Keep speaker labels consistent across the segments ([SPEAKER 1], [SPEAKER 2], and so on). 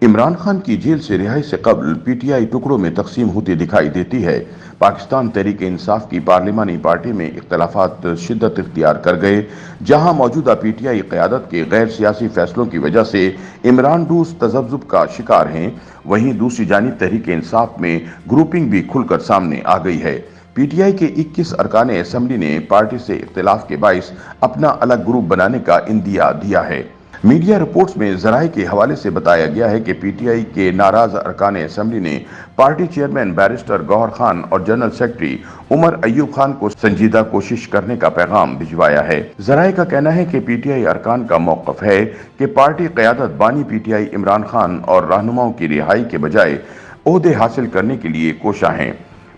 [SPEAKER 1] عمران خان کی جیل سے رہائی سے قبل پی ٹی آئی ٹکڑوں میں تقسیم ہوتی دکھائی دیتی ہے۔ پاکستان تحریک انصاف کی پارلیمانی پارٹی میں اختلافات شدت اختیار کر گئے، جہاں موجودہ پی ٹی آئی قیادت کے غیر سیاسی فیصلوں کی وجہ سے عمران ڈوز تذبذب کا شکار ہیں، وہیں دوسری جانب تحریک انصاف میں گروپنگ بھی کھل کر سامنے آ گئی ہے۔ پی ٹی آئی کے 21 ارکان اسمبلی نے پارٹی سے اختلاف کے باعث اپنا الگ گروپ بنانے کا عندیہ دیا ہے۔ میڈیا رپورٹس میں ذرائع کے حوالے سے بتایا گیا ہے کہ پی ٹی آئی کے ناراض ارکان اسمبلی نے پارٹی چیئرمین بیرسٹر گوہر خان اور جنرل سیکرٹری عمر ایوب خان کو سنجیدہ کوشش کرنے کا پیغام بھجوایا ہے۔ ذرائع کا کہنا ہے کہ پی ٹی آئی ارکان کا موقف ہے کہ پارٹی قیادت بانی P T I Imran Khan اور رہنماؤں کی رہائی کے بجائے عہدے حاصل کرنے کے لیے کوشاں ہیں۔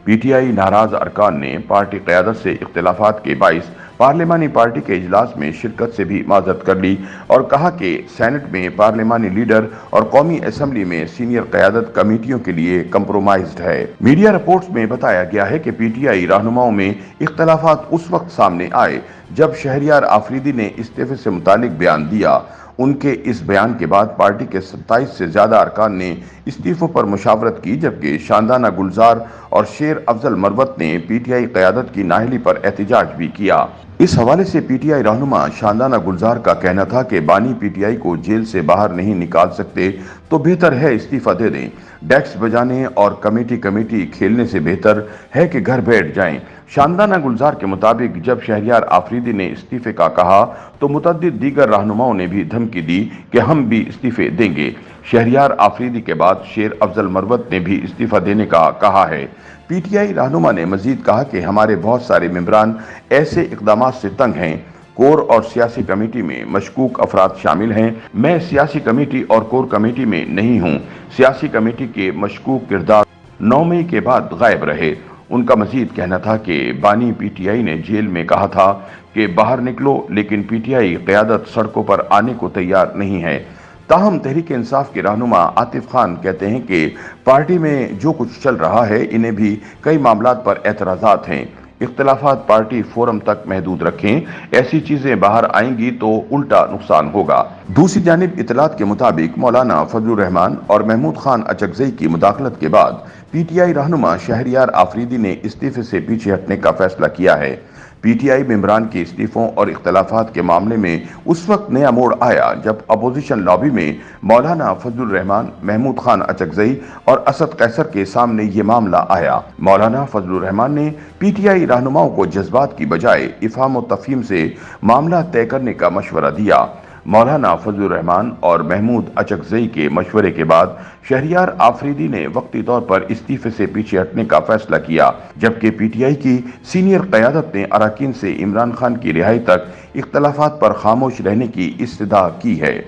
[SPEAKER 1] پی ٹی آئی ناراض ارکان نے پارٹی قیادت سے اختلافات کے باعث پارلیمانی پارٹی کے اجلاس میں شرکت سے بھی معذرت کر لی اور کہا کہ سینٹ میں پارلیمانی لیڈر اور قومی اسمبلی میں سینئر قیادت کمیٹیوں کے لیے کمپرومائزڈ ہے۔ میڈیا رپورٹس میں بتایا گیا ہے کہ پی ٹی آئی رہنماؤں میں اختلافات اس وقت سامنے آئے جب شہریار آفریدی نے استعفے سے متعلق بیان دیا۔ ان کے اس بیان کے بعد پارٹی کے 27 سے زیادہ ارکان نے استعفوں پر مشاورت کی، جبکہ شاندانہ گلزار اور شیر افضل مروت نے پی ٹی آئی قیادت کی نااہلی پر احتجاج بھی کیا۔ اس حوالے سے پی ٹی آئی رہنما شاندانہ گلزار کا کہنا تھا کہ بانی پی ٹی آئی کو جیل سے باہر نہیں نکال سکتے تو بہتر ہے استعفیٰ دے دیں۔ ڈیسک بجانے اور کمیٹی کھیلنے سے بہتر ہے کہ گھر بیٹھ جائیں۔ شاندانہ گلزار کے مطابق جب شہریار آفریدی نے استعفے کا کہا تو متعدد دیگر رہنماؤں نے بھی دھمکی دی کہ ہم بھی استعفے دیں گے۔ شہریار آفریدی کے بعد شیر افضل مروت نے بھی استعفیٰ دینے کا کہا ہے۔ پی ٹی آئی رہنما نے مزید کہا کہ ہمارے بہت سارے ممبران ایسے اقدامات سے تنگ ہیں۔ کور اور سیاسی کمیٹی میں مشکوک افراد شامل ہیں۔ میں سیاسی کمیٹی اور کور کمیٹی میں نہیں ہوں۔ سیاسی کمیٹی کے مشکوک کردار 9 مئی کے بعد غائب رہے۔ ان کا مزید کہنا تھا کہ بانی پی ٹی آئی نے جیل میں کہا تھا کہ باہر نکلو، لیکن پی ٹی آئی قیادت سڑکوں پر آنے کو تیار نہیں ہے۔ تاہم تحریک انصاف کے رہنما عاطف خان کہتے ہیں کہ پارٹی میں جو کچھ چل رہا ہے انہیں بھی کئی معاملات پر اعتراضات ہیں۔ اختلافات پارٹی فورم تک محدود رکھیں، ایسی چیزیں باہر آئیں گی تو الٹا نقصان ہوگا۔ دوسری جانب اطلاعات کے مطابق مولانا فضل الرحمان اور محمود خان اچکزئی کی مداخلت کے بعد پی ٹی آئی رہنما شہریار آفریدی نے استعفے سے پیچھے ہٹنے کا فیصلہ کیا ہے۔ پی ٹی آئی ممبران کے استعفوں اور اختلافات کے معاملے میں اس وقت نیا موڑ آیا جب اپوزیشن لابی میں مولانا فضل الرحمان، محمود خان اچکزئی اور اسد قیصر کے سامنے یہ معاملہ آیا۔ مولانا فضل الرحمان نے پی ٹی آئی رہنماؤں کو جذبات کی بجائے افہام و تفہیم سے معاملہ طے کرنے کا مشورہ دیا۔ مولانا فضل الرحمان اور محمود اچکزئی کے مشورے کے بعد شہریار آفریدی نے وقتی طور پر استعفے سے پیچھے ہٹنے کا فیصلہ کیا، جبکہ پی ٹی آئی کی سینئر قیادت نے اراکین سے عمران خان کی رہائی تک اختلافات پر خاموش رہنے کی استدعا کی ہے۔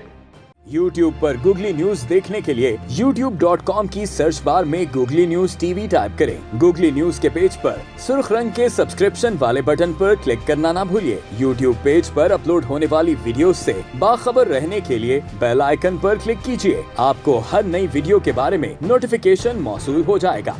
[SPEAKER 2] یوٹیوب پر گوگلی نیوز دیکھنے کے لیے youtube.com کی سرچ بار میں googly news T V type کریں۔ گوگلی نیوز کے پیج پر سرخ رنگ کے سبسکرپشن والے بٹن پر کلک کرنا نہ بھولیے۔ یوٹیوب پیج پر اپلوڈ ہونے والی ویڈیوز سے باخبر رہنے کے لیے بیل آئیکن پر کلک کیجیے۔ آپ کو ہر نئی ویڈیو کے بارے میں نوٹیفیکیشن موصول ہو جائے گا۔